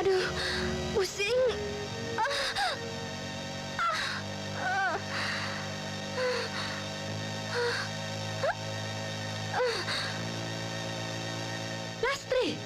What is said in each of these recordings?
Aduh, pusing. Lastri.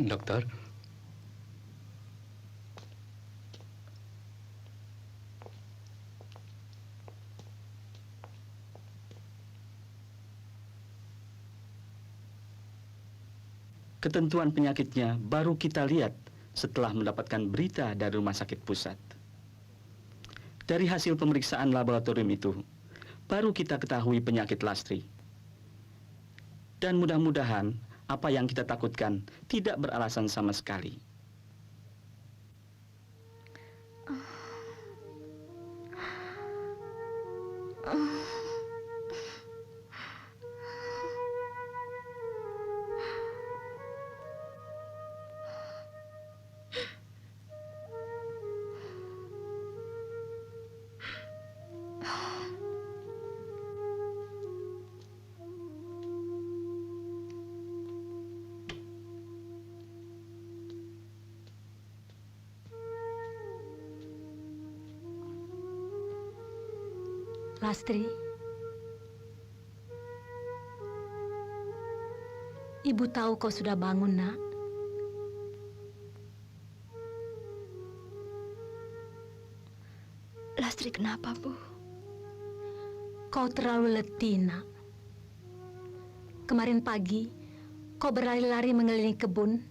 Dokter, ketentuan penyakitnya baru kita lihat setelah mendapatkan berita dari rumah sakit pusat. Dari hasil pemeriksaan laboratorium itu, baru kita ketahui penyakit Lastri. Dan mudah-mudahan apa yang kita takutkan tidak beralasan sama sekali. Lastri, Ibu tahu kau sudah bangun, Nak. Lastri, kenapa, Bu? Kau terlalu letih, Nak. Kemarin pagi, kau berlari-lari mengelilingi kebun,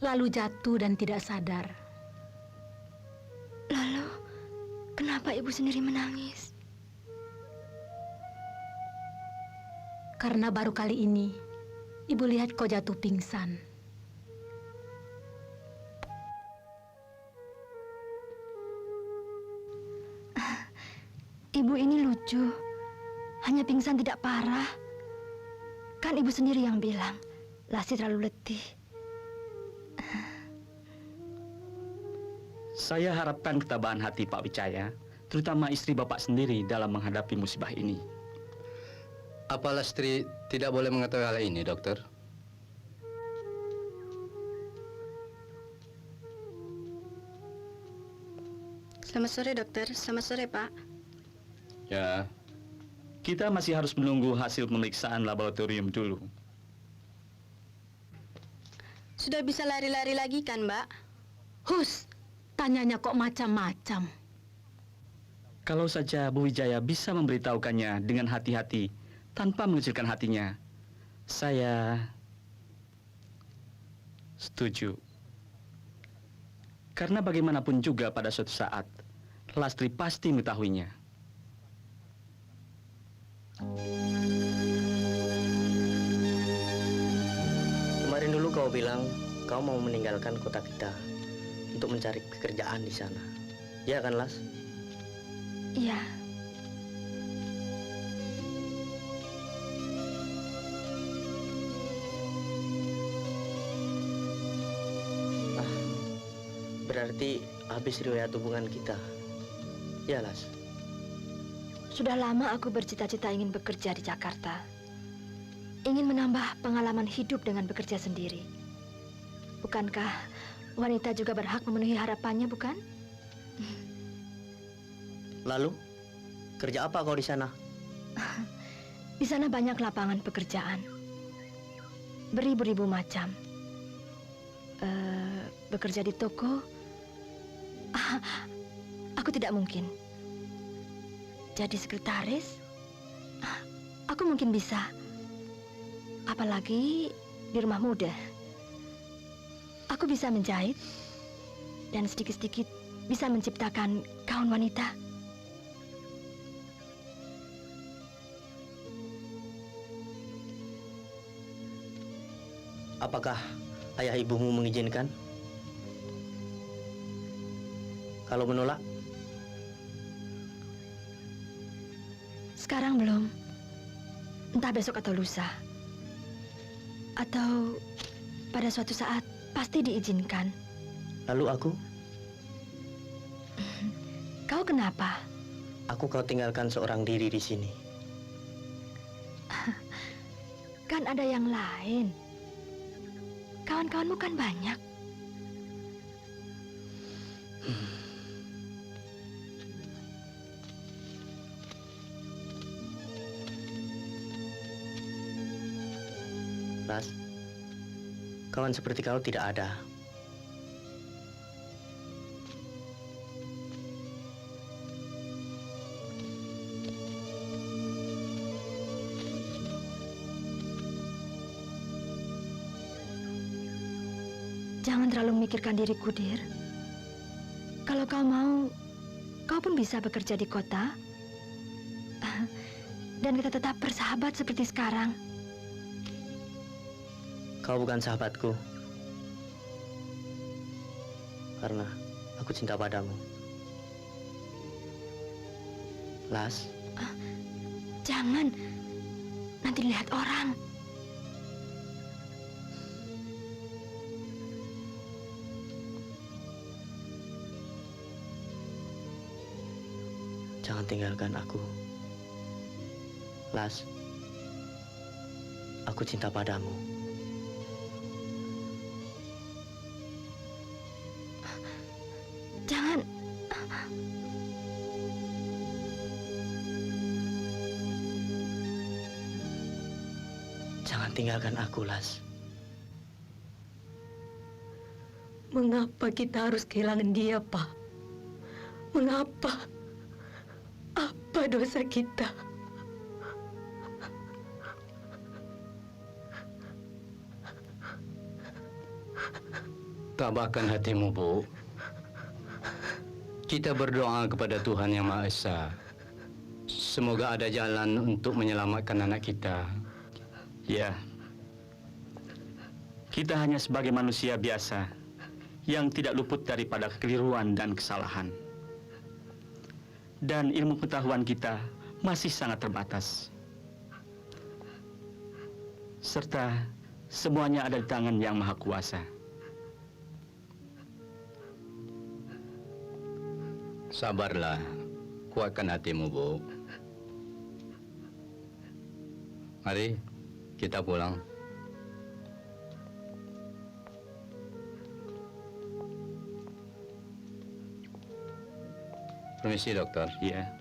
lalu jatuh dan tidak sadar. Lalu, kenapa Ibu sendiri menangis? Karena baru kali ini, Ibu lihat kau jatuh pingsan. Ibu ini lucu. Hanya pingsan tidak parah. Kan Ibu sendiri yang bilang, Lastri terlalu letih. Saya harapkan ketabahan hati Pak Wicaya, terutama istri Bapak sendiri dalam menghadapi musibah ini. Apa Lastri tidak boleh mengetahui hal ini, dokter? Selamat sore, dokter. Selamat sore, Pak. Ya, kita masih harus menunggu hasil pemeriksaan laboratorium dulu. Sudah bisa lari-lari lagi kan, Mbak? Hus, tanyanya kok macam-macam. Kalau saja Bu Wijaya bisa memberitahukannya dengan hati-hati, tanpa mengecilkan hatinya, saya setuju. Karena bagaimanapun juga pada suatu saat, Lastri pasti mengetahuinya. Kemarin dulu kau bilang kau mau meninggalkan kota kita untuk mencari pekerjaan di sana. Ya kan, Las? Iya. Berarti habis riwayat hubungan kita. Ya, Las? Sudah lama aku bercita-cita ingin bekerja di Jakarta. Ingin menambah pengalaman hidup dengan bekerja sendiri. Bukankah wanita juga berhak memenuhi harapannya, bukan? Lalu, kerja apa kau di sana? Di sana banyak lapangan pekerjaan. Beribu-ribu macam. Bekerja di toko? Aku tidak mungkin. Jadi sekretaris? Aku mungkin bisa. Apalagi di rumah muda. Aku bisa menjahit dan sedikit-sedikit bisa menciptakan gaun wanita. Apakah ayah ibumu mengizinkan? Kalau menolak, Sekarang belum. Entah besok atau lusa. Atau pada suatu saat pasti diizinkan. lalu aku Kau kenapa? kau tinggalkan seorang diri di sini. Kan ada yang lain. Kawan-kawanmu kan banyak. Las, kawan seperti kau tidak ada. Jangan terlalu memikirkan diriku, Dir. Kalau kau mau, kau pun bisa bekerja di kota. Dan kita tetap bersahabat seperti sekarang. Kau bukan sahabatku. Karena aku cinta padamu. Las, Jangan. Nanti dilihat orang. jangan tinggalkan aku. Las, aku cinta padamu. Jangan. Jangan tinggalkan aku, Las. Mengapa kita harus kehilangan dia, Pak? Mengapa? Apa dosa kita? Tabahkan hatimu, Bu. Kita berdoa kepada Tuhan Yang Maha Esa. Semoga ada jalan untuk menyelamatkan anak kita. Ya, kita hanya sebagai manusia biasa yang tidak luput daripada kekeliruan dan kesalahan. Dan ilmu pengetahuan kita masih sangat terbatas. Serta semuanya ada di tangan Yang Maha Kuasa. Sabarlah, kuatkan hatimu, Bu. Mari, kita pulang. Permisi, dokter. Ya.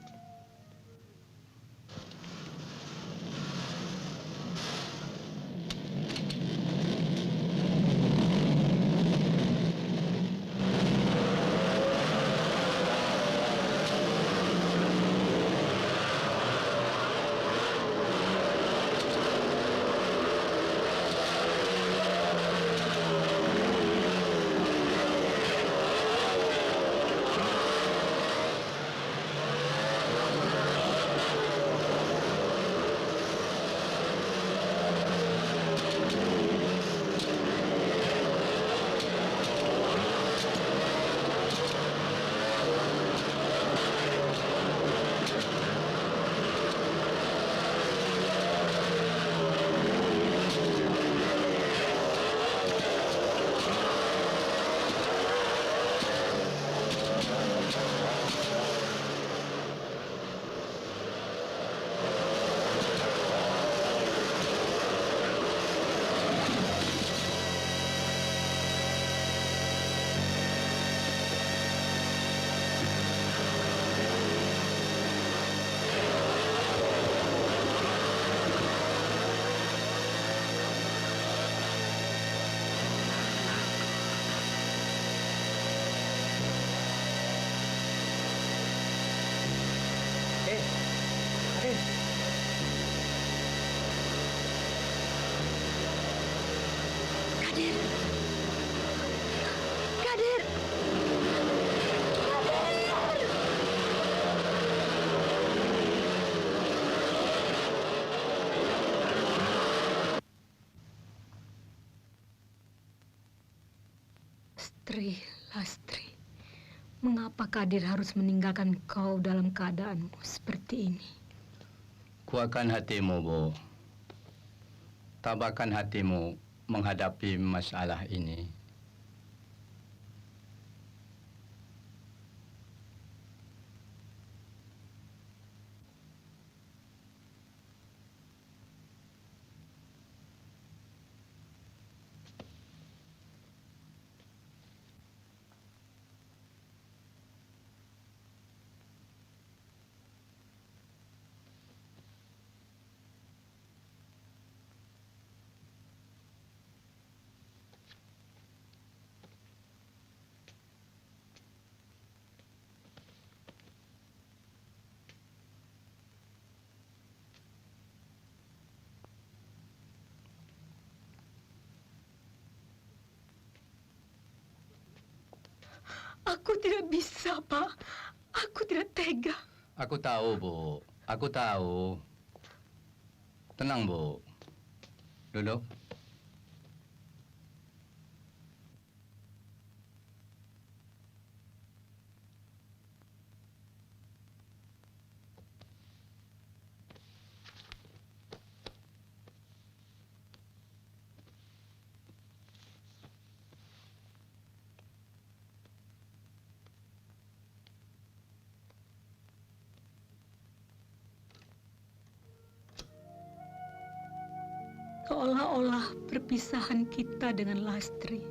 Lastri, mengapa Kadir harus meninggalkan kau dalam keadaanmu seperti ini? Kuatkan hatimu, Bu. Tabahkan hatimu menghadapi masalah ini. Aku tidak bisa, Pak. Aku tidak tega. Aku tahu, Bu. Aku tahu. Tenang, Bu. Duduk. Seolah-olah perpisahan kita dengan Lastri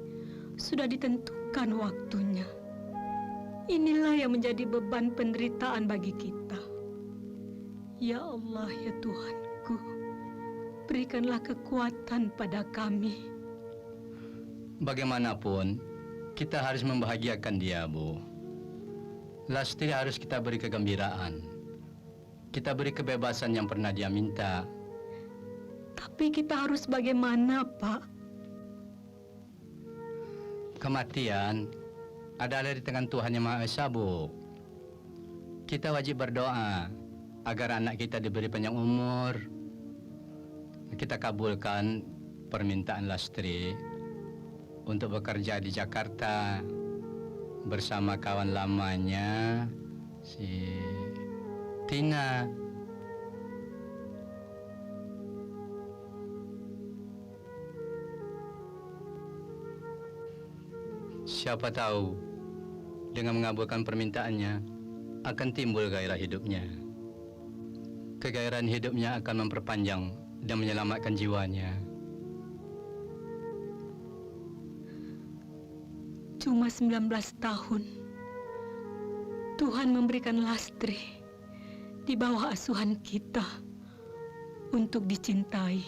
sudah ditentukan waktunya. Inilah yang menjadi beban penderitaan bagi kita. Ya Allah, ya Tuhanku, berikanlah kekuatan pada kami. Bagaimanapun, kita harus membahagiakan dia, Bu. Lastri harus kita beri kegembiraan. Kita beri kebebasan yang pernah dia minta. Tapi kita harus bagaimana, Pak? Kematian adalah di tangan Tuhan Yang Maha Esa, Bu. Kita wajib berdoa agar anak kita diberi panjang umur. Kita kabulkan permintaan Lastri untuk bekerja di Jakarta bersama kawan lamanya, si Tina. Siapa tahu, dengan mengabulkan permintaannya, akan timbul gairah hidupnya. Kegairahan hidupnya akan memperpanjang dan menyelamatkan jiwanya. Cuma 19 tahun. Tuhan memberikan Lastri di bawah asuhan kita untuk dicintai.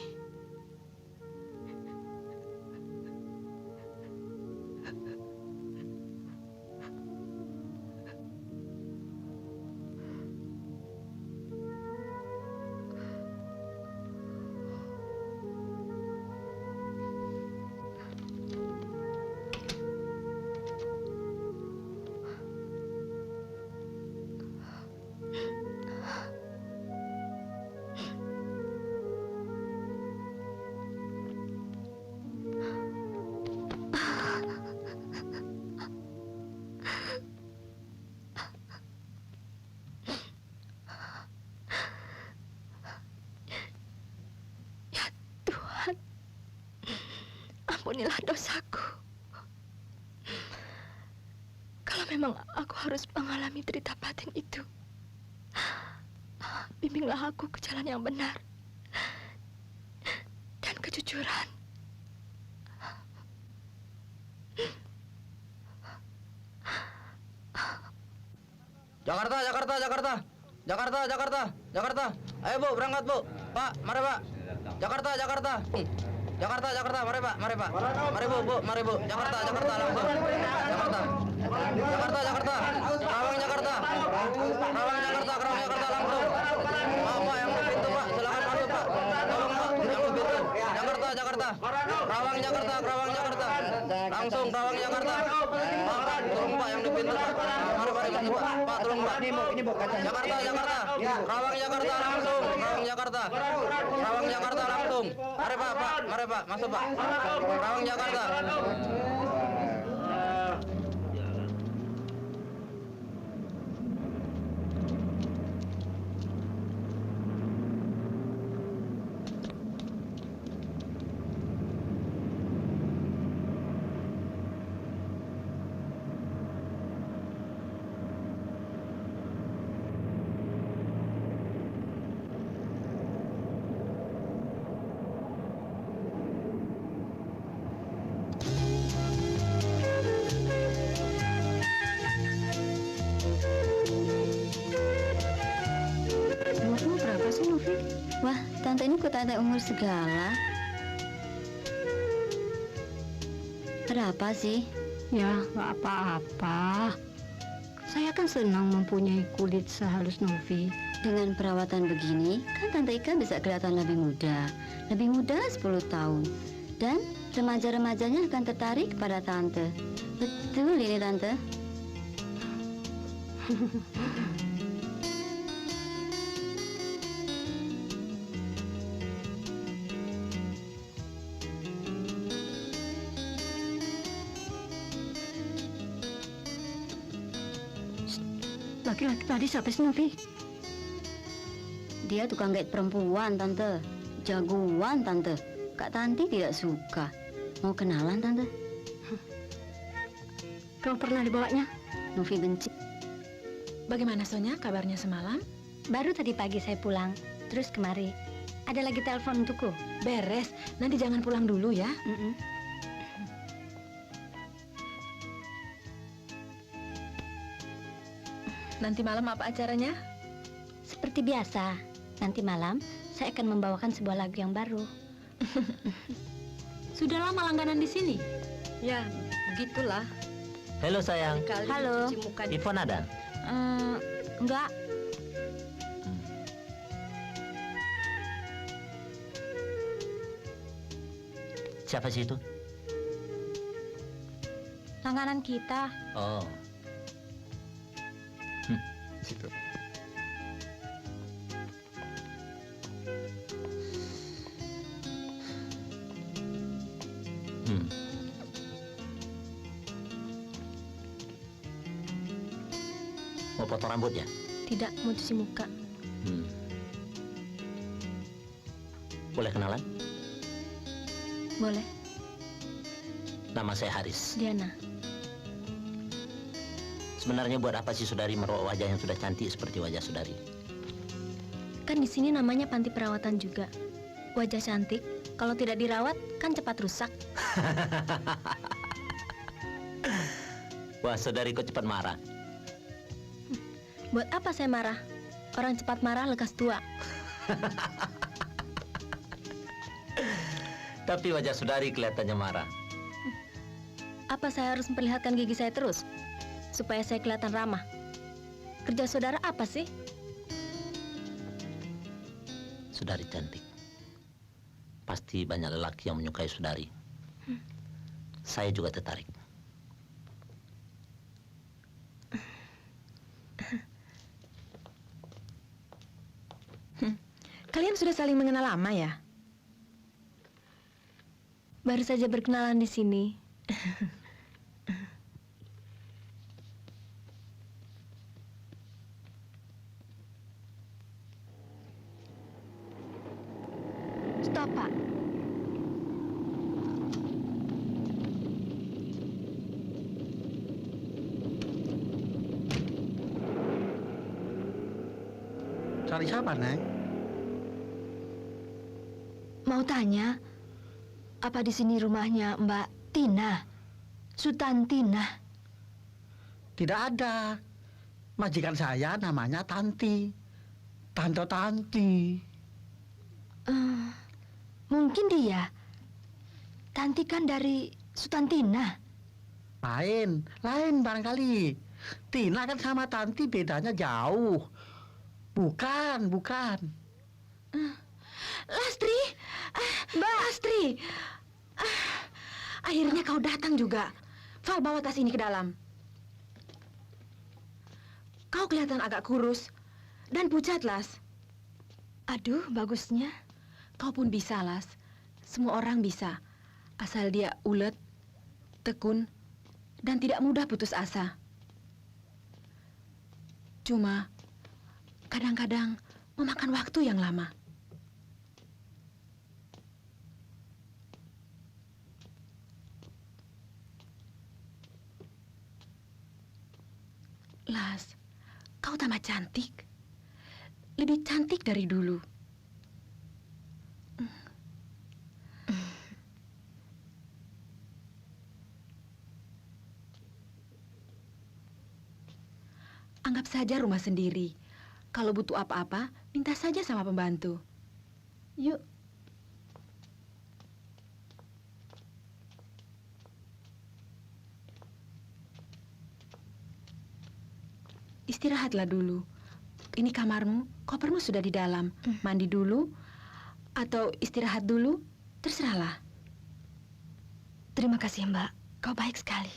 Ampunilah dosaku. Kalau memang aku harus mengalami derita batin itu, bimbinglah aku ke jalan yang benar dan kejujuran. Jakarta, Jakarta, Jakarta. Jakarta, Jakarta, Jakarta. Ayo, Bu, berangkat, Bu. Pak, mari, Pak. Jakarta, Jakarta. Jakarta, Jakarta, mari, Pak, mari, Pak. Mari, Bu, mari, Bu. Jakarta, Jakarta, langsung. Jakarta. Jakarta, Jakarta. Karawang, Jakarta. Karawang, Jakarta, Karawang, Jakarta, langsung. Pak, yang di pintu, Pak. Silakan masuk, Pak. Tolong, Pak, yang di pintu. Jakarta, Jakarta. Karawang, Jakarta, Karawang, Jakarta. Langsung, Karawang, Jakarta. Pak, tolong, Pak, yang di pintu, Pak. Mari, masuk, Pak. Pak, tolong, Pak. Jakarta, Jakarta. Karawang, Jakarta, langsung. Karawang, Jakarta. Karawang, Jakarta, langsung. Mari, Pak, mari, Pak, masuk, Pak. Karawang, Jakarta. tanya umur segala. Ada apa sih? Ya, nggak apa-apa. Saya kan senang mempunyai kulit sehalus Novi. Dengan perawatan begini, kan Tante Ika bisa kelihatan lebih muda. Lebih muda 10 tahun. Dan remaja-remajanya akan tertarik pada Tante. Betul ini, Tante. Laki-laki tadi siapa sih, Novi? Dia tukang gait perempuan, Tante. Jagoan, Tante. Kak Tanti tidak suka. Mau kenalan, Tante? Kamu pernah dibawanya? Novi benci. Bagaimana Sonya kabarnya semalam? Baru tadi pagi saya pulang, terus kemari. Ada lagi telepon untukku. Beres, nanti jangan pulang dulu ya. Nanti malam apa acaranya? Seperti biasa, nanti malam saya akan membawakan sebuah lagu yang baru. Sudah lama langganan di sini? Ya, begitulah. Halo sayang, Halo. Cuci muka di- Ivon ada? Enggak, Siapa sih itu? langganan kita. Oh. Situ. Hmm. Mau potong rambut ya? Tidak, mau cuci muka. Hmm. Boleh kenalan? Boleh, Nama saya Haris. Diana. Sebenarnya buat apa sih saudari merawat wajah yang sudah cantik seperti wajah saudari? Kan di sini namanya panti perawatan juga. Wajah cantik, kalau tidak dirawat kan cepat rusak. Wah, saudari kok cepat marah. Buat apa saya marah? Orang cepat marah lekas tua. Tapi wajah saudari kelihatannya marah. Apa saya harus memperlihatkan gigi saya terus? Supaya saya kelihatan ramah. Kerja saudara apa sih? Saudari cantik. Pasti banyak lelaki yang menyukai saudari. Saya juga tertarik. Kalian sudah saling mengenal lama ya? Baru saja berkenalan di sini. Stop, Pak. Cari siapa, Neng? Mau tanya, apa di sini rumahnya Mbak Tina? Sultan Tina? Tidak ada. Majikan saya namanya Tanti. Tante Tanti. Mungkin dia. Tanti kan dari Sultan Tina. Lain barangkali. Tina kan sama Tanti bedanya jauh. Bukan. Lastri, Mbak Lastri. Akhirnya kau datang juga. Val, bawa tas ini ke dalam. Kau kelihatan agak kurus dan pucat, Las. Aduh, bagusnya. Kau pun bisa, Las. Semua orang bisa. Asal dia ulet, tekun, dan tidak mudah putus asa. Cuma, kadang-kadang memakan waktu yang lama. Las, kau tambah cantik. Lebih cantik dari dulu. Anggap saja rumah sendiri. Kalau butuh apa-apa, minta saja sama pembantu. Yuk, Istirahatlah dulu. Ini kamarmu, kopermu sudah di dalam. Mandi dulu atau istirahat dulu, terserahlah. Terima kasih, Mbak. Kau baik sekali.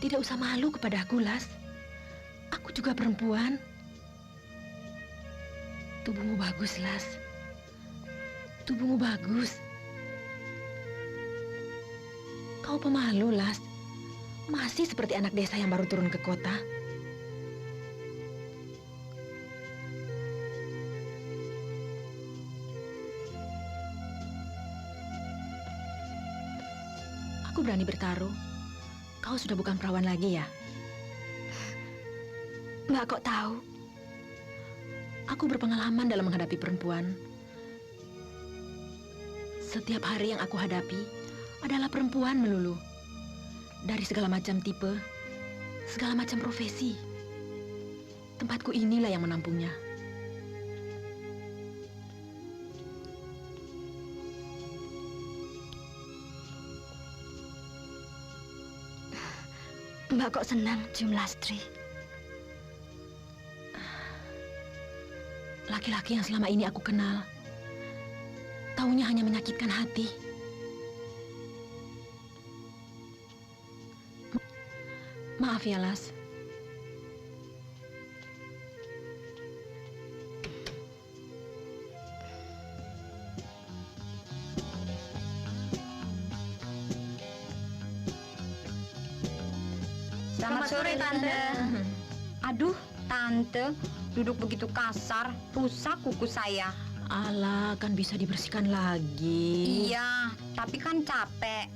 Tidak usah malu kepada aku, Las. Aku juga perempuan. Tubuhmu bagus, Las. Tubuhmu bagus. Kau pemalu, Las. Masih seperti anak desa yang baru turun ke kota. Aku berani bertaruh. Kau sudah bukan perawan lagi ya? Mbak kok tahu? Aku berpengalaman dalam menghadapi perempuan. Setiap hari yang aku hadapi adalah perempuan melulu. Dari segala macam tipe, segala macam profesi. Tempatku inilah yang menampungnya. Mbak kok senang cium Lastri? Laki-laki yang selama ini aku kenal, taunya hanya menyakitkan hati. Maaf ya, Las. Selamat sore, Tante. Aduh, Tante, duduk begitu kasar, rusak kuku saya. Alah, kan bisa dibersihkan lagi. Iya, tapi kan capek.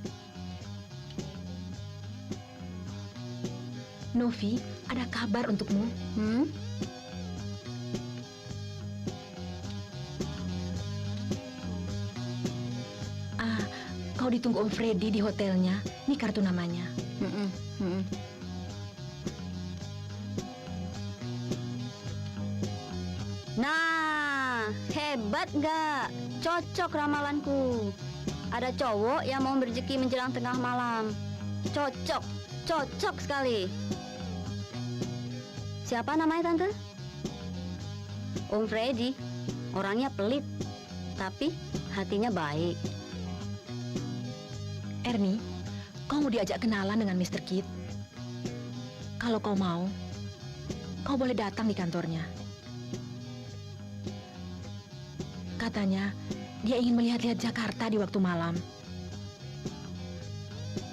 Novi, ada kabar untukmu. Kau ditunggu Om Freddy di hotelnya. Ini kartu namanya. Nah, hebat nggak? Cocok ramalanku. Ada cowok yang mau berjeki menjelang tengah malam. Cocok, cocok sekali. Siapa namanya, Tante? Om Freddy. Orangnya pelit, tapi hatinya baik. Ernie, kau mau diajak kenalan dengan Mr. Kid? Kalau kau mau, kau boleh datang di kantornya. Katanya, dia ingin melihat-lihat Jakarta di waktu malam.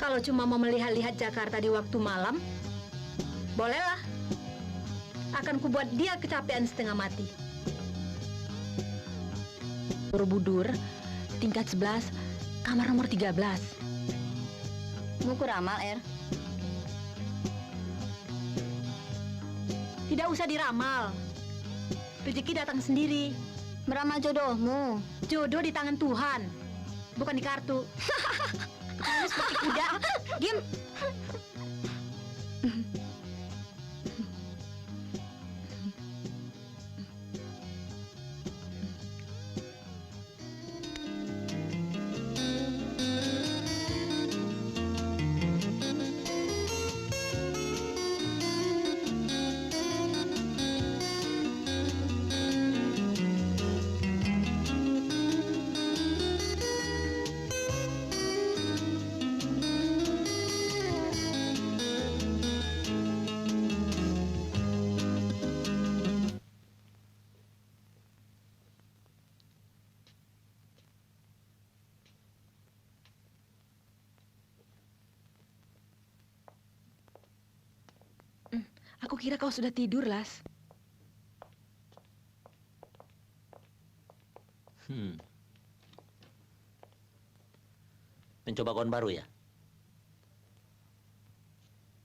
Kalau cuma mau melihat-lihat Jakarta di waktu malam, bolehlah. Akan kubuat dia kecapean setengah mati. Borobudur, tingkat 11, kamar nomor 13. Muku ramal, Er. Tidak usah diramal. Rezeki datang sendiri. Meramal jodohmu. Jodoh di tangan Tuhan, bukan di kartu. Kamu seperti kuda. Diam. Aku kira kau sudah tidur, Las. Mencoba gaun baru ya?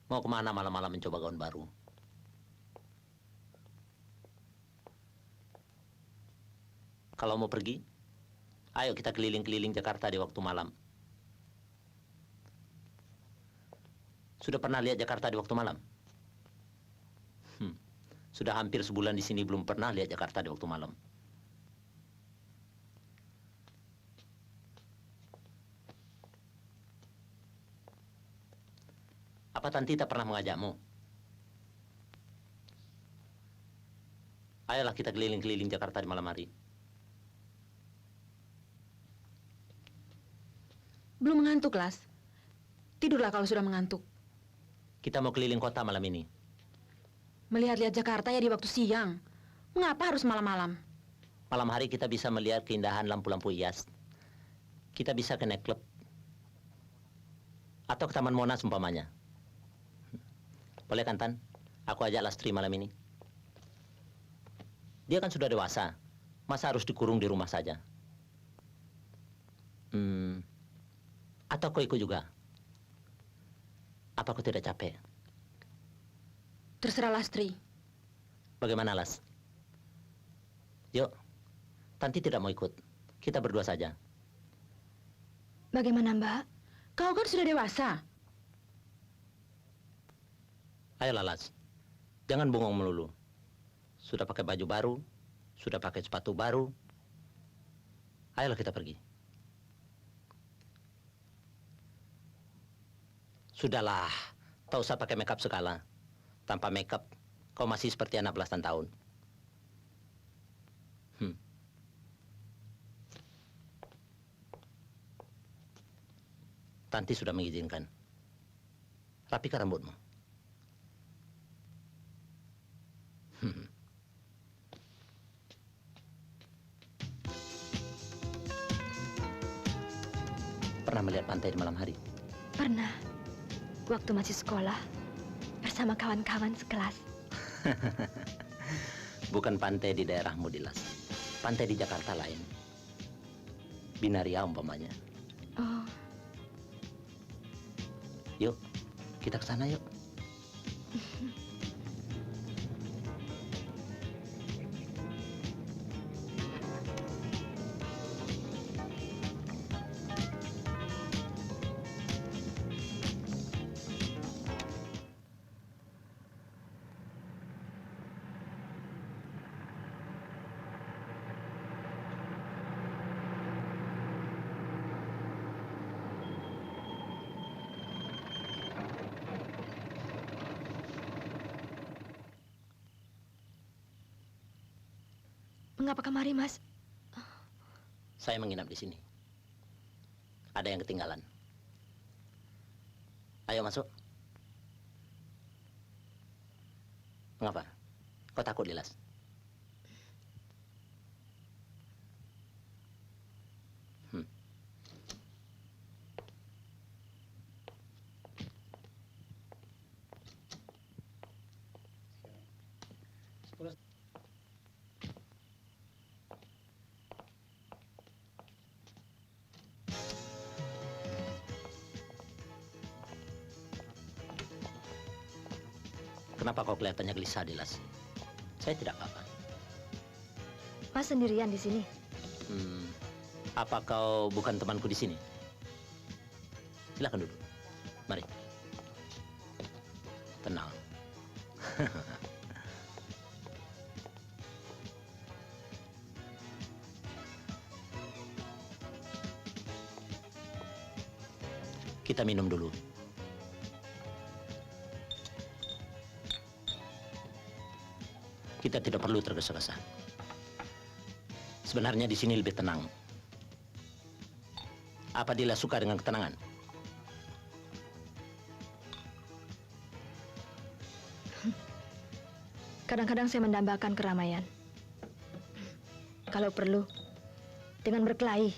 Mau kemana malam-malam mencoba gaun baru? Kalau mau pergi, ayo kita keliling-keliling Jakarta di waktu malam. Sudah pernah lihat Jakarta di waktu malam? Sudah hampir sebulan di sini belum pernah lihat Jakarta di waktu malam. Apa Tanti tak pernah mengajakmu? Ayolah kita keliling-keliling Jakarta di malam hari. Belum mengantuk, Las. Tidurlah kalau sudah mengantuk. Kita mau keliling kota malam ini. Melihat-lihat Jakarta ya di waktu siang. Mengapa harus malam-malam? Malam hari kita bisa melihat keindahan lampu-lampu hias. Kita bisa ke night club. Atau ke Taman Monas umpamanya. Boleh kan, Tan? Aku ajak Lastri malam ini. Dia kan sudah dewasa. Masa harus dikurung di rumah saja? Atau kau ikut juga? Apa kau tidak capek? Terserah Lastri. Bagaimana, Las? Yuk, Tanti tidak mau ikut. Kita berdua saja. Bagaimana, Mbak? Kau kan sudah dewasa. Ayolah, Las. Jangan bengong melulu. Sudah pakai baju baru, sudah pakai sepatu baru. Ayolah kita pergi. Sudahlah, tak usah pakai makeup segala. Tanpa makeup, kau masih seperti anak belasan tahun. Tanti sudah mengizinkan. Rapikan rambutmu. Pernah melihat pantai di malam hari? Pernah. Waktu masih sekolah. Bersama kawan-kawan sekelas. Bukan pantai di daerahmu, Dilas. Pantai di Jakarta lain. Binaria umpamanya. Oh, Yuk, kita ke sana yuk. mengapa kemari, Mas? Saya menginap di sini. Ada yang ketinggalan. Ayo masuk. Mengapa? Kau takut, Dilas? Kenapa kau kelihatannya gelisah, Dilas? Saya tidak apa-apa. Mas sendirian di sini? Apa kau bukan temanku di sini? Silakan duduk. Mari. Tenang. Kita minum dulu. Kita tidak perlu tergesa-gesa. Sebenarnya di sini lebih tenang. Apa Dila suka dengan ketenangan? Kadang-kadang saya mendambakan keramaian. Kalau perlu, dengan berkelahi.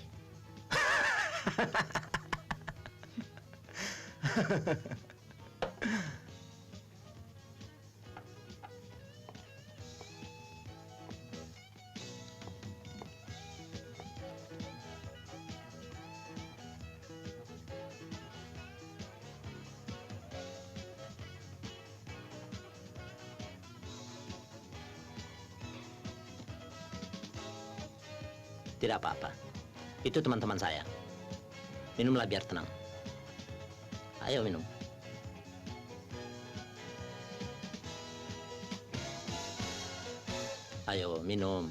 Tidak apa-apa. Itu teman-teman saya. Minumlah biar tenang. Ayo minum. Ayo minum.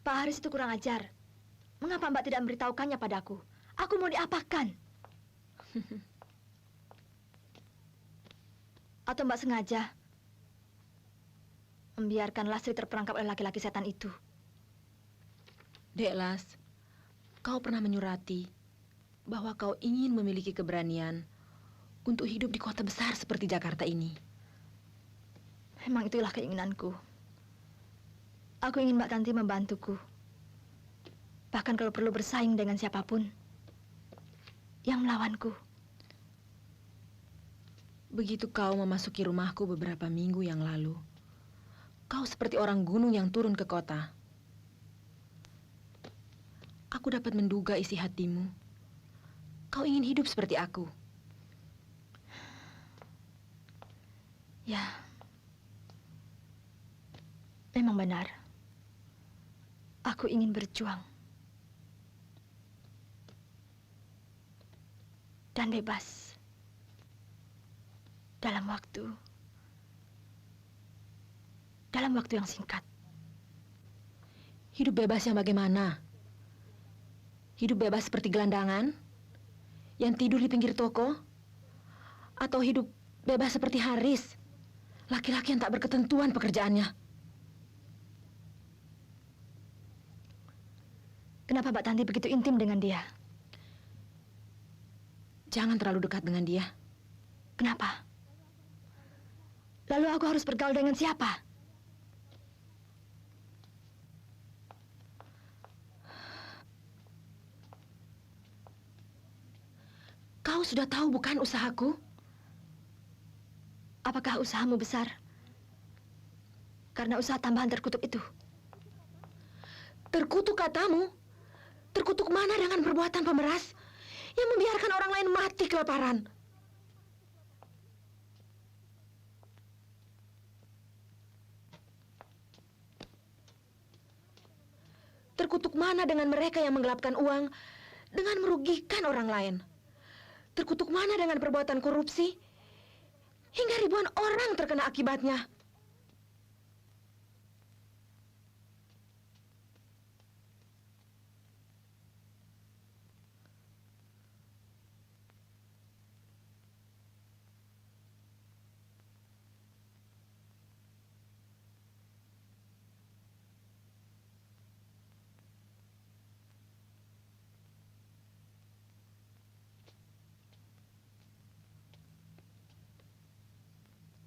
Pak Haris itu kurang ajar. Mengapa Mbak tidak memberitahukannya padaku? Aku mau diapakan? Atau Mbak sengaja membiarkan Lastri terperangkap oleh laki-laki setan itu? Dek Las, kau pernah menyurati bahwa kau ingin memiliki keberanian untuk hidup di kota besar seperti Jakarta ini. Memang itulah keinginanku. Aku ingin Mbak Tanti membantuku. Bahkan kalau perlu bersaing dengan siapapun yang melawanku. Begitu kau memasuki rumahku beberapa minggu yang lalu, kau seperti orang gunung yang turun ke kota. Aku dapat menduga isi hatimu. Kau ingin hidup seperti aku. Ya, memang benar. Aku ingin berjuang dan bebas dalam waktu yang singkat. Hidup bebas yang bagaimana? Hidup bebas seperti gelandangan yang tidur di pinggir toko? Atau hidup bebas seperti Haris, laki-laki yang tak berketentuan pekerjaannya? Kenapa Mbak Tanti begitu intim dengan dia? Jangan terlalu dekat dengan dia. Kenapa? Lalu aku harus bergaul dengan siapa? Kau sudah tahu bukan usahaku? Apakah usahamu besar? Karena usaha tambahan terkutuk itu. Terkutuk katamu? Terkutuk mana dengan perbuatan pemeras yang membiarkan orang lain mati kelaparan? Terkutuk mana dengan mereka yang menggelapkan uang dengan merugikan orang lain? Terkutuk mana dengan perbuatan korupsi hingga ribuan orang terkena akibatnya?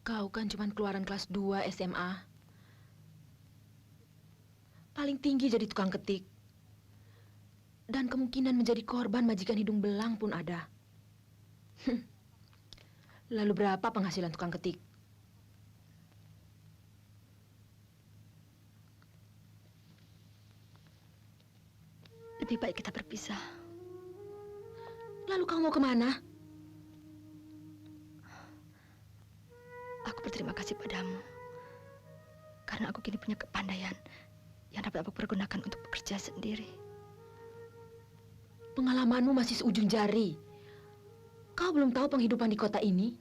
Kau kan cuma keluaran kelas 2 SMA. Paling tinggi jadi tukang ketik. Dan kemungkinan menjadi korban majikan hidung belang pun ada. Lalu berapa penghasilan tukang ketik? Lebih baik kita berpisah. Lalu kau mau kemana? Aku berterima kasih padamu. Karena aku kini punya kepandaian yang dapat aku pergunakan untuk bekerja sendiri. Pengalamanmu masih seujung jari. Kau belum tahu penghidupan di kota ini?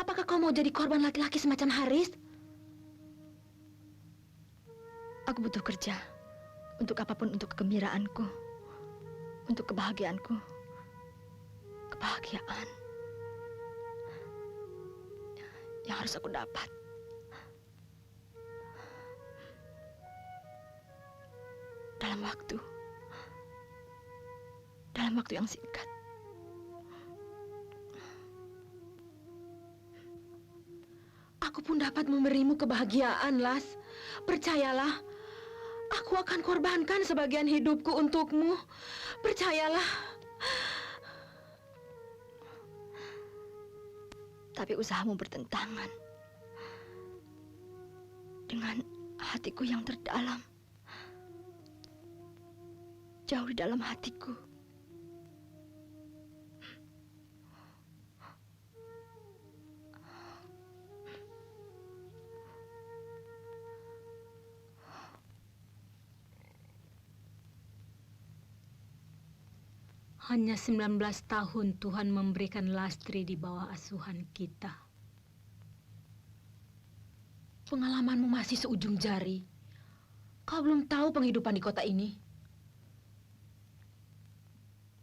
Apakah kau mau jadi korban laki-laki semacam Haris? Aku butuh kerja. Untuk apapun, untuk kegembiraanku. Untuk kebahagiaanku. Kebahagiaan yang harus aku dapat. Dalam waktu yang singkat. Aku pun dapat memberimu kebahagiaan, Las. Percayalah, aku akan korbankan sebagian hidupku untukmu. Percayalah. Tapi usahamu bertentangan dengan hatiku yang terdalam. Jauh di dalam hatiku. Hanya 19 tahun Tuhan memberikan Lastri di bawah asuhan kita. Pengalamanmu masih seujung jari. Kau belum tahu penghidupan di kota ini.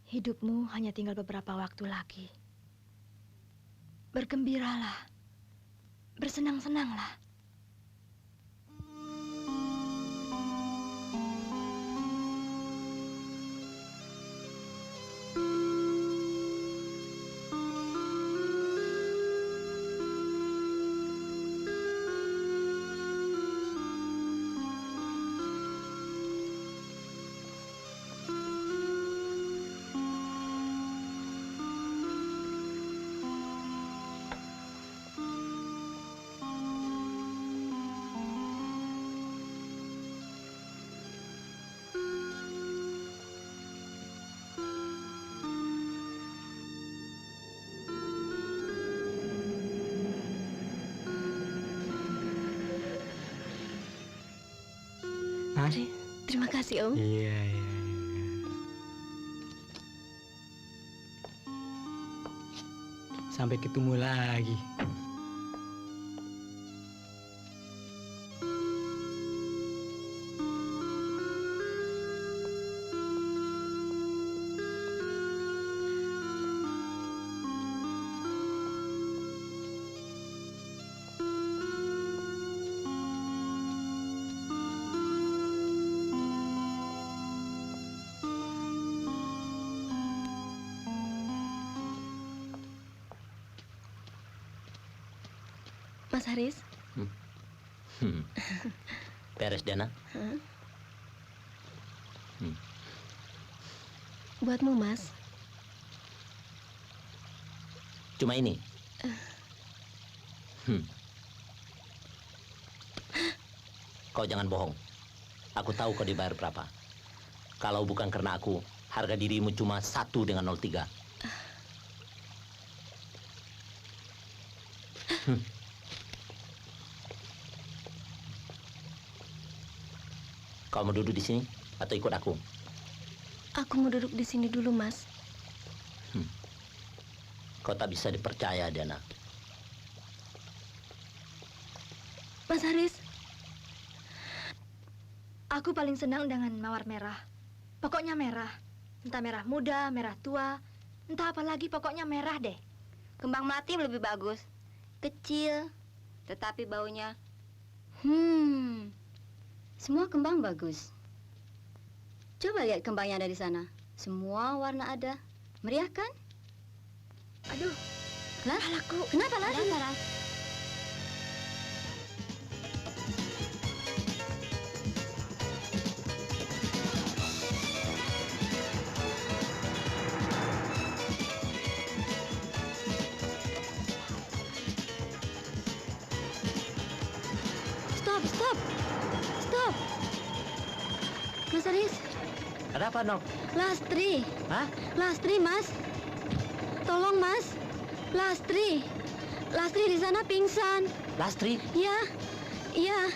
Hidupmu hanya tinggal beberapa waktu lagi. Bergembiralah. Bersenang-senanglah. Mas? Terima kasih, Om. Iya. Sampai ketemu lagi. Mas Haris? Beres, Dana? Buatmu, Mas. Cuma ini? Kau jangan bohong. Aku tahu kau dibayar berapa. Kalau bukan karena aku, harga dirimu cuma 1 dengan 03. Kau mau duduk di sini atau ikut aku? Aku mau duduk di sini dulu, Mas. Kau tak bisa dipercaya, Diana. Mas Haris, aku paling senang dengan mawar merah. Pokoknya merah. Entah merah muda, merah tua, entah apa lagi, pokoknya merah deh. Kembang melati lebih bagus. Kecil, tetapi baunya. Semua kembang bagus. Coba lihat kembang yang ada di sana. Semua warna ada. Meriah kan? Aduh, Lah, kepalaku. kenapa lagi? Stop, stop. Stop. Mas Haris, Ada apa, Nok? Lastri. Hah? Lastri, Mas. Tolong, Mas. Lastri. Lastri di sana pingsan. Lastri? Ya. Iya.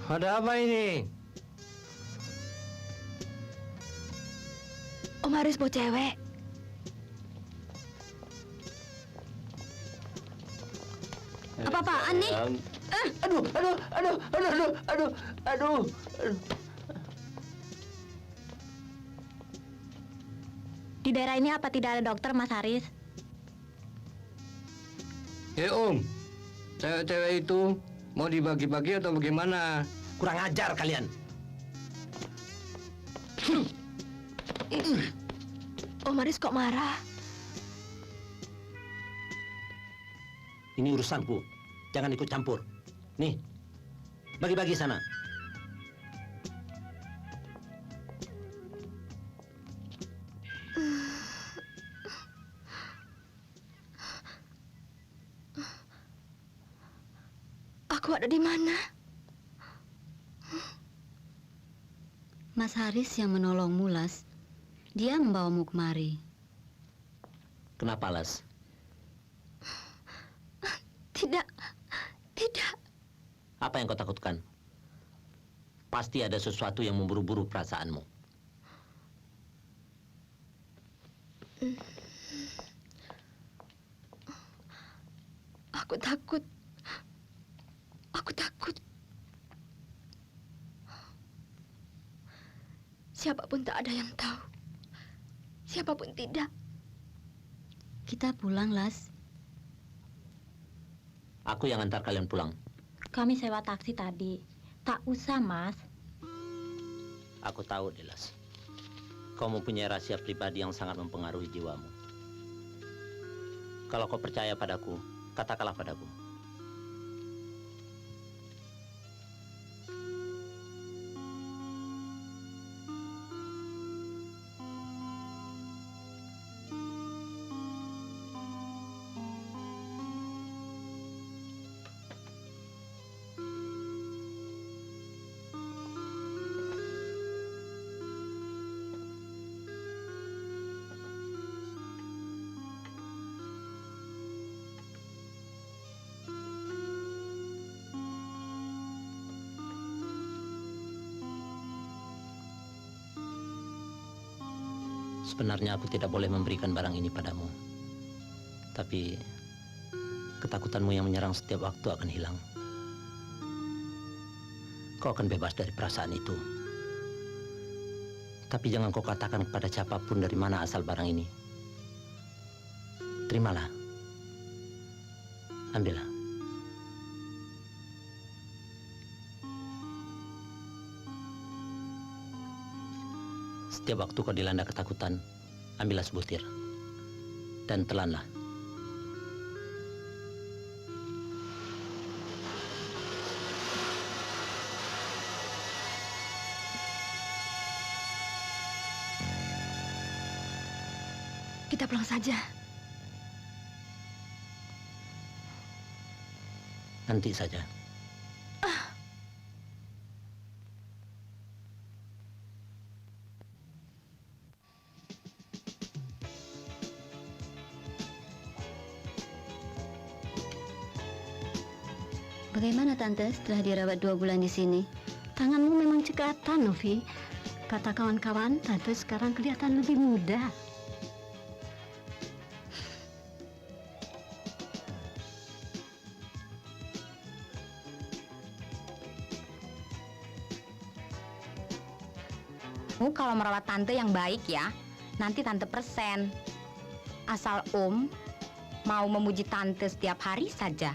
Ada apa ini? Om Haris bawa cewek. Apa-apaan nih? Aduh, aduh, aduh, aduh, aduh, aduh, aduh, aduh. Di daerah ini apa tidak ada dokter, Mas Haris? Om, cewek-cewek itu mau dibagi-bagi atau bagaimana? Kurang ajar kalian. Om Haris kok marah? Ini urusanku. Jangan ikut campur. Nih, bagi-bagi sana. Aku ada di mana? Mas Haris yang menolongmu, Las. Dia membawamu kemari. Kenapa, Las? Tidak, tidak. Apa yang kau takutkan? Pasti ada sesuatu yang memburu-buru perasaanmu. Aku takut. Aku takut. Siapapun tak ada yang tahu. Siapapun tidak. Kita pulang, Las. Aku yang antar kalian pulang. Kami sewa taksi tadi. Tak usah, Mas. Aku tahu, Delas. Kau mempunyai rahasia pribadi yang sangat mempengaruhi jiwamu. Kalau kau percaya padaku, katakanlah padaku. Sebenarnya aku tidak boleh memberikan barang ini padamu. Tapi ketakutanmu yang menyerang setiap waktu akan hilang. Kau akan bebas dari perasaan itu. Tapi jangan kau katakan kepada siapapun dari mana asal barang ini. Terimalah. Ambillah. Setiap waktu kau dilanda ketakutan, ambillah sebutir dan telanlah. Kita pulang saja. Nanti saja. Bagaimana, Tante, setelah dirawat 2 bulan di sini? Tanganmu memang cekatan, Novi. Kata kawan-kawan, Tante sekarang kelihatan lebih muda. Kalau merawat Tante yang baik ya, nanti Tante persen. Asal Om mau memuji Tante setiap hari saja.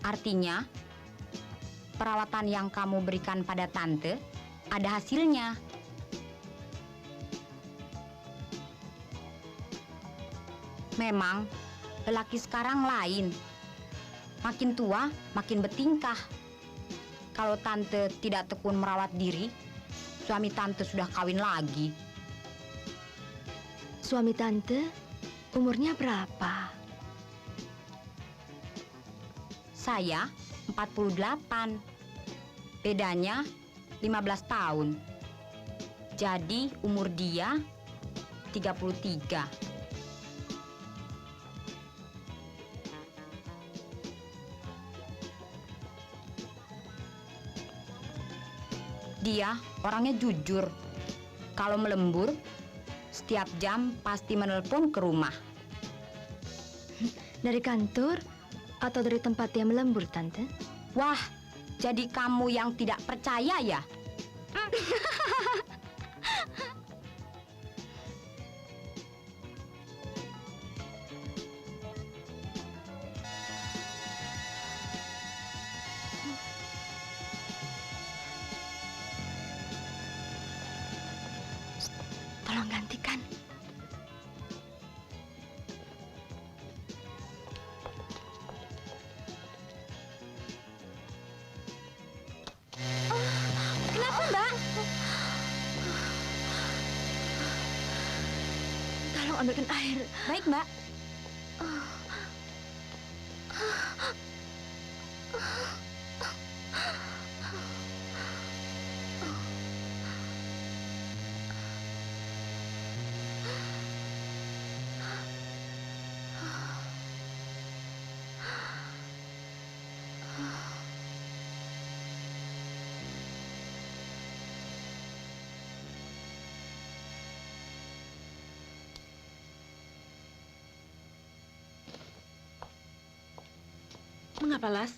Artinya, perawatan yang kamu berikan pada Tante ada hasilnya. Memang, lelaki sekarang lain. Makin tua, makin bertingkah. Kalau Tante tidak tekun merawat diri, suami Tante sudah kawin lagi. Suami Tante umurnya berapa? Saya 48. Bedanya 15 tahun. Jadi umur dia 33. Dia orangnya jujur. Kalau melembur, setiap jam pasti menelpon ke rumah. Dari kantor Atau dari tempat dia melembur, Tante? Wah, jadi kamu yang tidak percaya ya? Tolong gantikan. Kenapa, Mbak? Tolong ambilkan air. Baik, Mbak. Mengapa, Las?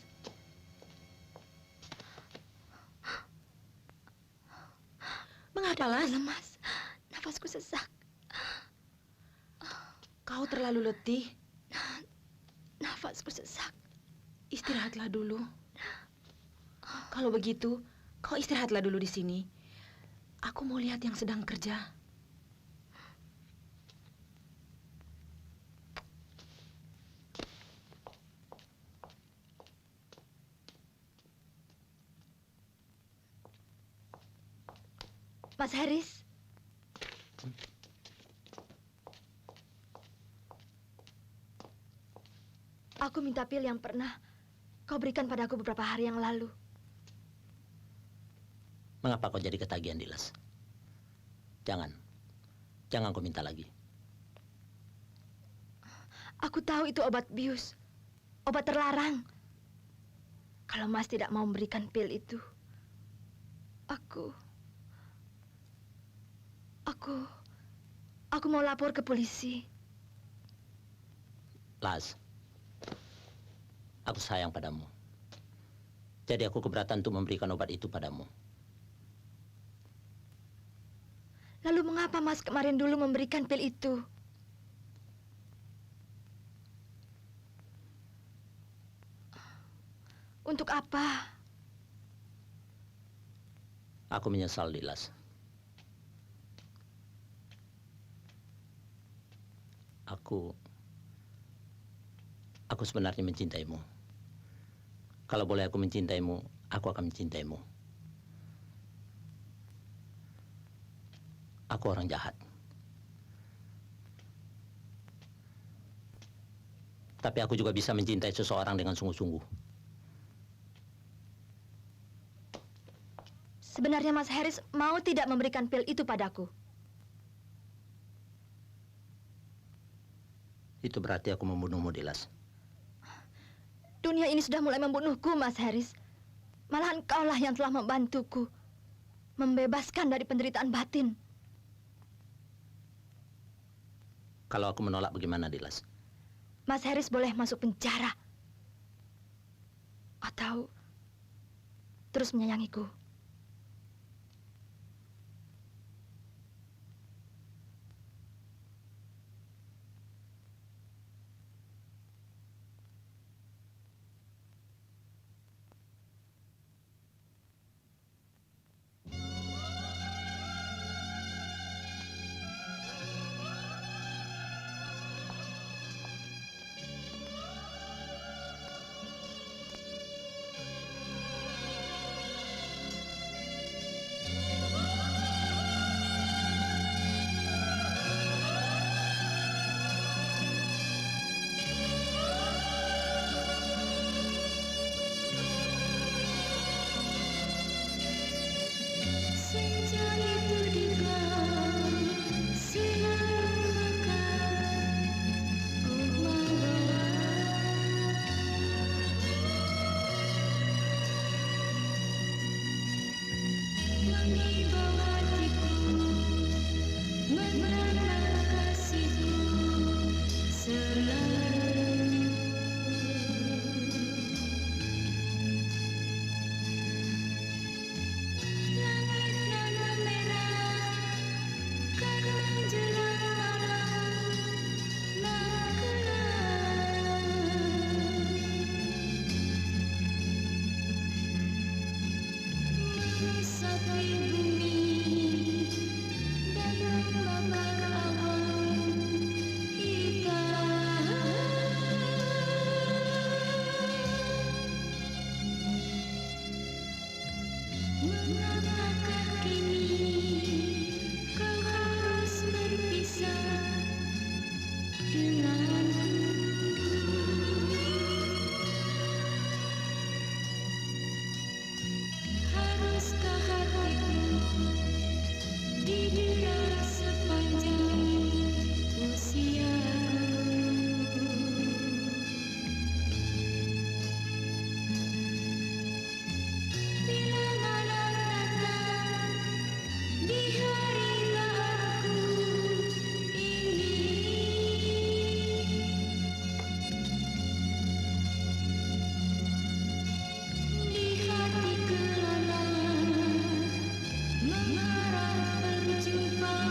Mengapa, Las? Lemas. Nafasku sesak. Kau terlalu letih. Nafasku sesak. Istirahatlah dulu. Kalau begitu, kau istirahatlah dulu di sini. Aku mau lihat yang sedang kerja. Mas Haris. Aku minta pil yang pernah kau berikan padaku beberapa hari yang lalu. Mengapa kau jadi ketagihan, Dilas? Jangan kau minta lagi. Aku tahu itu obat bius, obat terlarang. Kalau Mas tidak mau memberikan pil itu, aku mau lapor ke polisi. Las, aku sayang padamu. Jadi aku keberatan untuk memberikan obat itu padamu. Lalu mengapa Mas kemarin dulu memberikan pil itu? Untuk apa? Aku menyesal, Dilas. Aku sebenarnya mencintaimu. Kalau boleh aku mencintaimu, aku akan mencintaimu. Aku orang jahat. Tapi aku juga bisa mencintai seseorang dengan sungguh-sungguh. Sebenarnya Mas Haris mau tidak memberikan pil itu padaku? Itu berarti aku membunuhmu, Dilas. Dunia ini sudah mulai membunuhku, Mas Haris. Malahan kaulah yang telah membantuku membebaskan dari penderitaan batin. Kalau aku menolak bagaimana, Dilas? Mas Haris boleh masuk penjara. Atau terus menyayangiku. Mengarah perjumpaan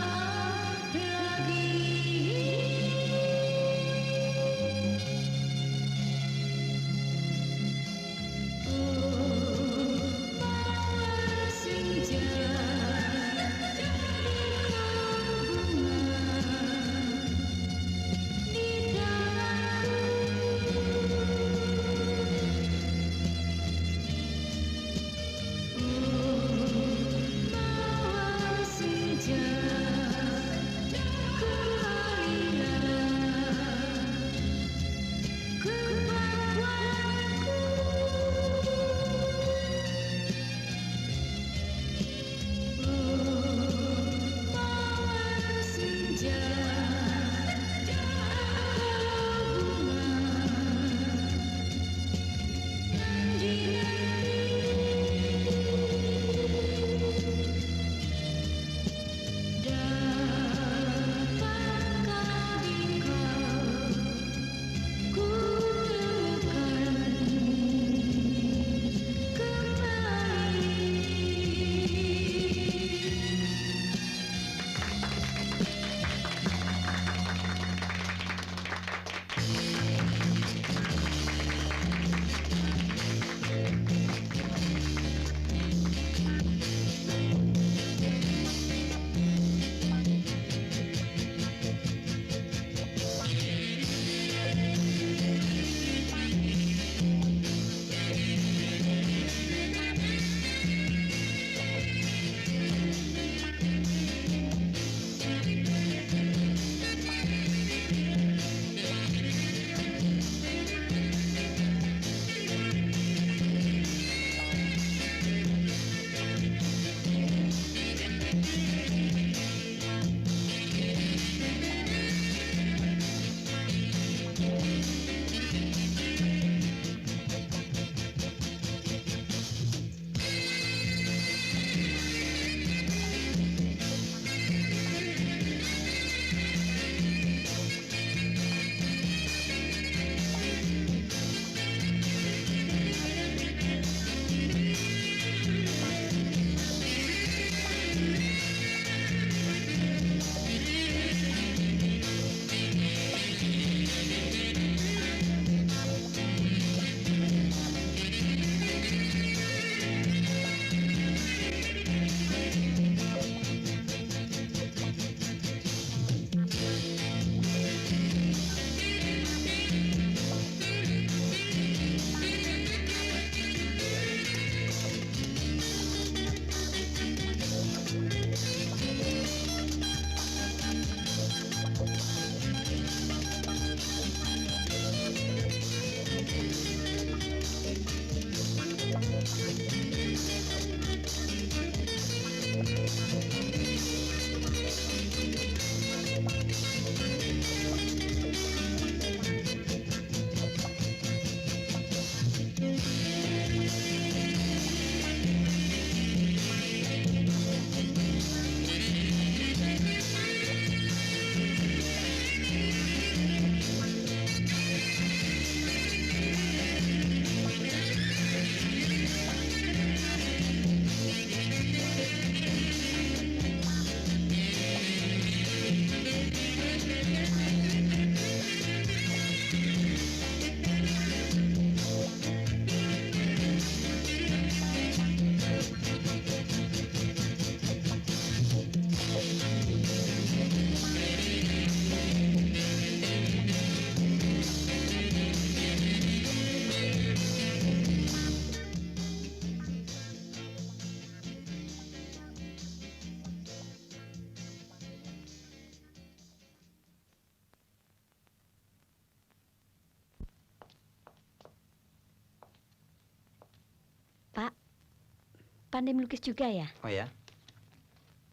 pandai melukis juga ya? Oh ya?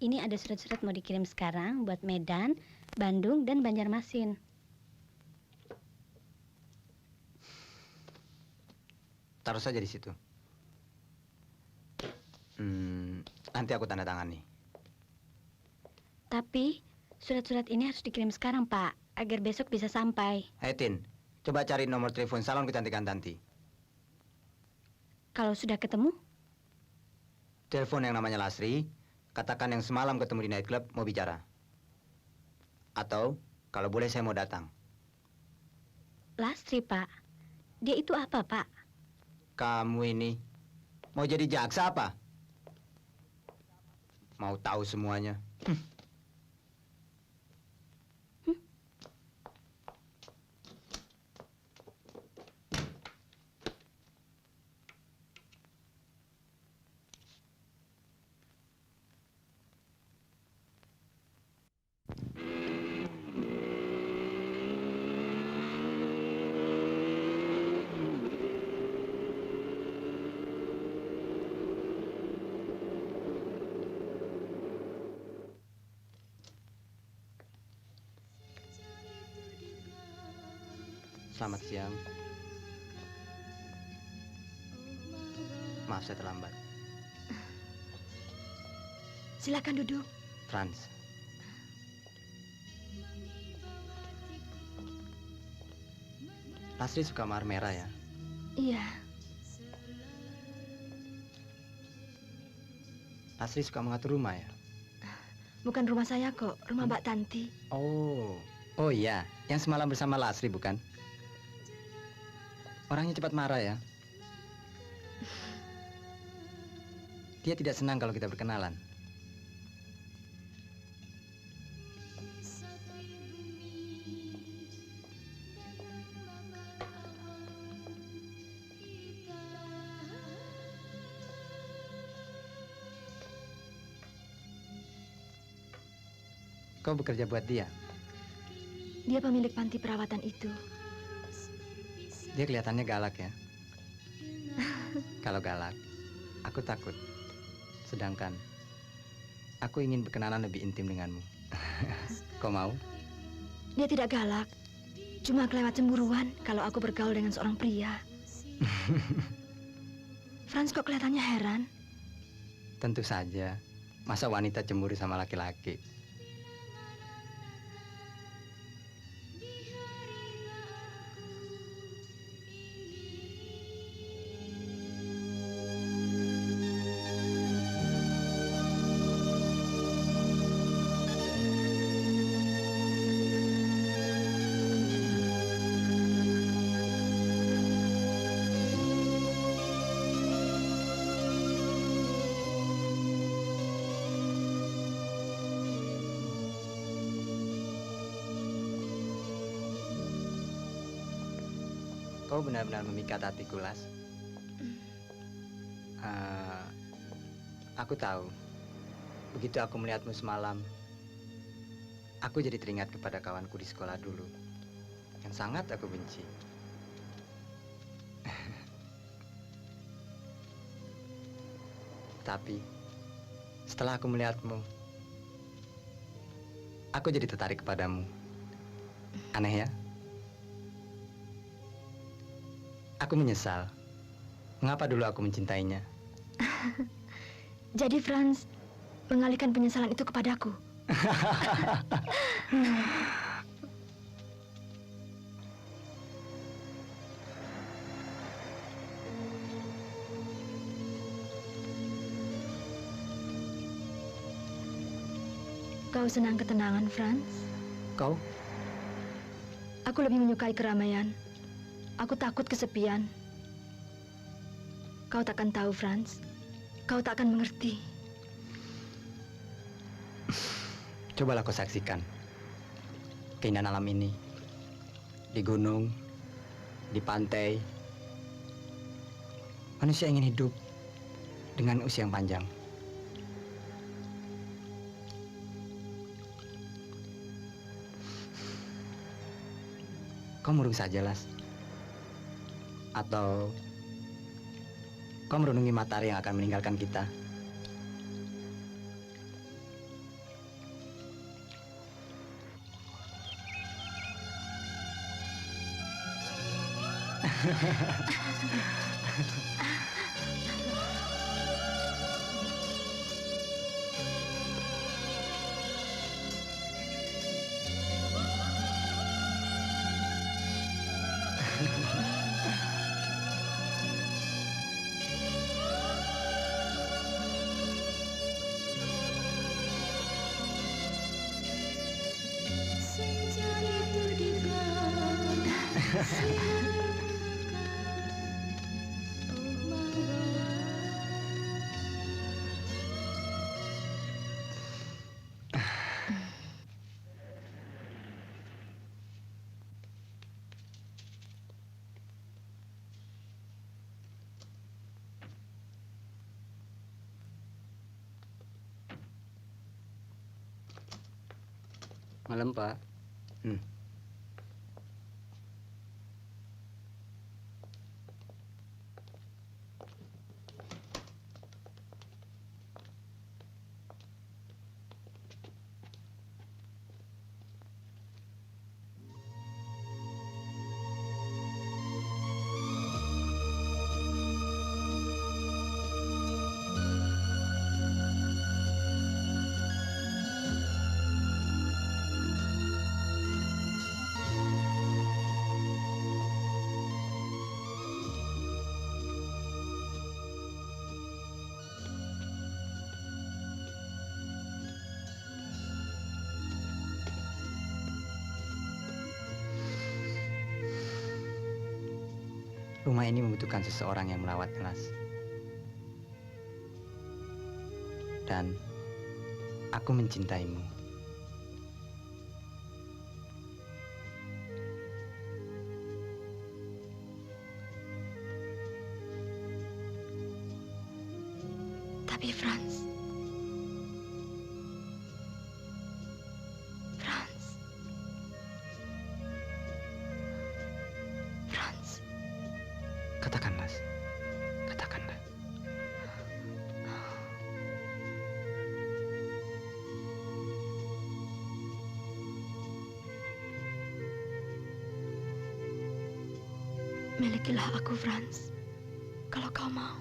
Ini ada surat-surat mau dikirim sekarang buat Medan, Bandung, dan Banjarmasin. Taruh saja di situ. Nanti aku tanda tangani. Tapi surat-surat ini harus dikirim sekarang, Pak, agar besok bisa sampai. Hei Tin, coba cari nomor telepon salon kecantikan Tanti. Kalau sudah ketemu, Telepon yang namanya Lasri, katakan yang semalam ketemu di nightclub mau bicara. Atau kalau boleh saya mau datang. Lastri, Pak. Dia itu apa, Pak? Kamu ini mau jadi jaksa apa? Mau tahu semuanya? Selamat siang. Maaf saya terlambat. Silakan duduk. Franz. Lasri suka mawar merah ya? Iya, Lasri suka mengatur rumah ya? bukan rumah saya kok, rumah Mbak Tanti. Oh iya, yang semalam bersama Lasri bukan? Orangnya cepat marah ya? Dia tidak senang kalau kita berkenalan. Kau bekerja buat dia? Dia pemilik panti perawatan itu. Dia kelihatannya galak ya? Kalau galak, aku takut. Sedangkan, aku ingin berkenalan lebih intim denganmu. Kau mau? Dia tidak galak, cuma kelewat cemburuan kalau aku bergaul dengan seorang pria. Franz kok kelihatannya heran? Tentu saja. Masa wanita cemburu sama laki-laki? Kau benar-benar memikat hatiku, Las. Aku tahu. Begitu aku melihatmu semalam, aku jadi teringat kepada kawanku di sekolah dulu, yang sangat aku benci. Tapi, setelah aku melihatmu, aku jadi tertarik kepadamu. Aneh ya? Aku menyesal. Mengapa dulu aku mencintainya? Jadi Franz mengalihkan penyesalan itu kepadaku. Kau senang ketenangan, Franz? Kau? Aku lebih menyukai keramaian. Aku takut kesepian. Kau takkan tahu, Franz. Kau tak akan mengerti. Cobalah kau saksikan keindahan alam ini. Di gunung, di pantai. Manusia ingin hidup dengan usia yang panjang. Kau murung saja, Las. Atau Kau merundungi matahari yang akan meninggalkan kita. Malam, Pak. Rumah ini membutuhkan seseorang yang merawat, Las. Dan aku mencintaimu. Tapi Franz, Katakan, Las. Katakanlah. milikilah aku, Franz, kalau kau mau.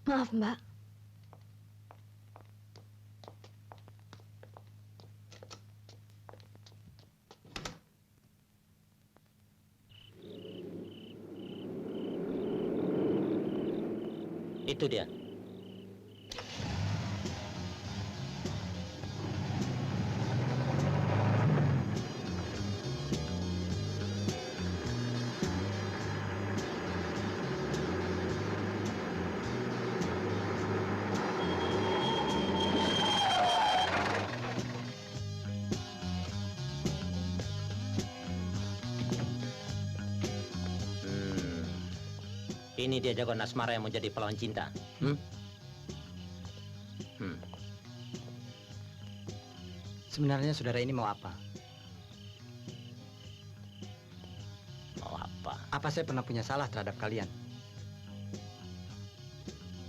Maaf, Mbak. Itu dia. Ini dia jagoan asmara yang mau jadi pahlawan cinta. Sebenarnya saudara ini mau apa? Mau apa? Apa saya pernah punya salah terhadap kalian?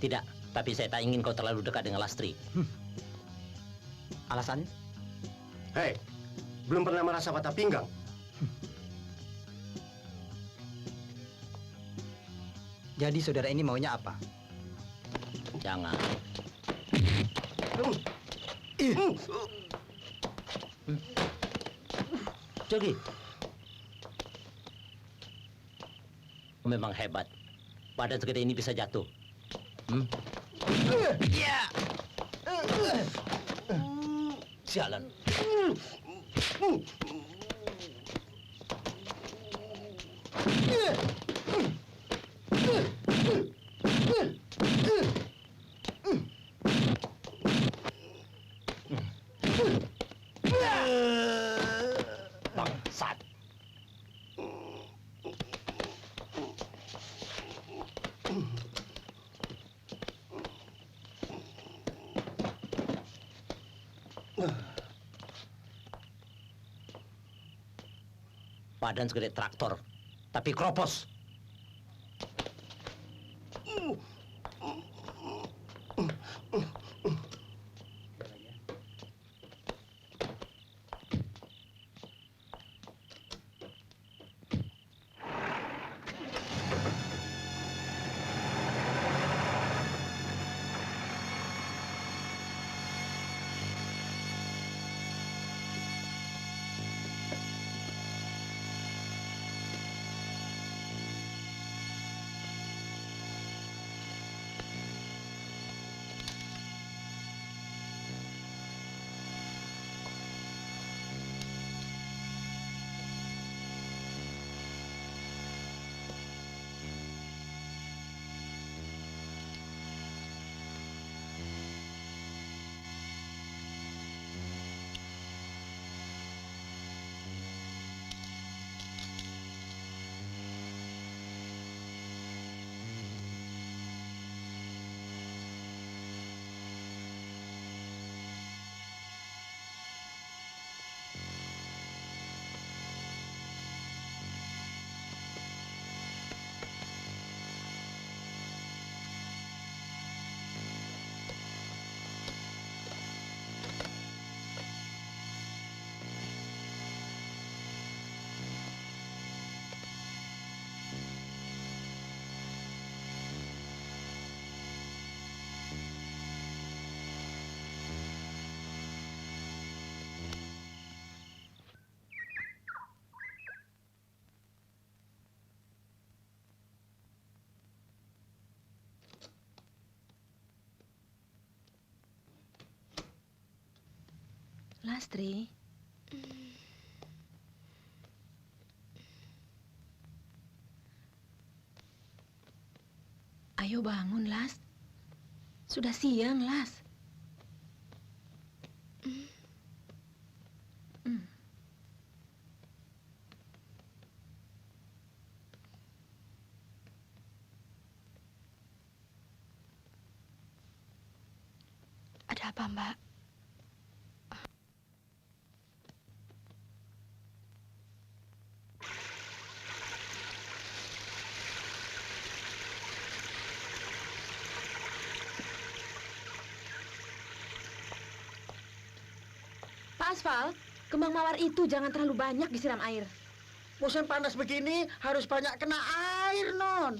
Tidak, tapi saya tak ingin kau terlalu dekat dengan Lastri. Alasannya? Hei, belum pernah merasa patah pinggang. Jadi saudara ini maunya apa? Jangan. Jogi. Memang hebat. Badan segede ini bisa jatuh. Sialan. Bangsat. Badan segede traktor, tapi kropos. Lastri. Ayo bangun, Las. Sudah siang, Las. Ada apa, Mbak? Pak Asfal, kembang mawar itu jangan terlalu banyak disiram air. Musim panas begini harus banyak kena air, Non.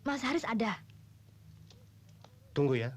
Mas Haris ada. Tunggu ya.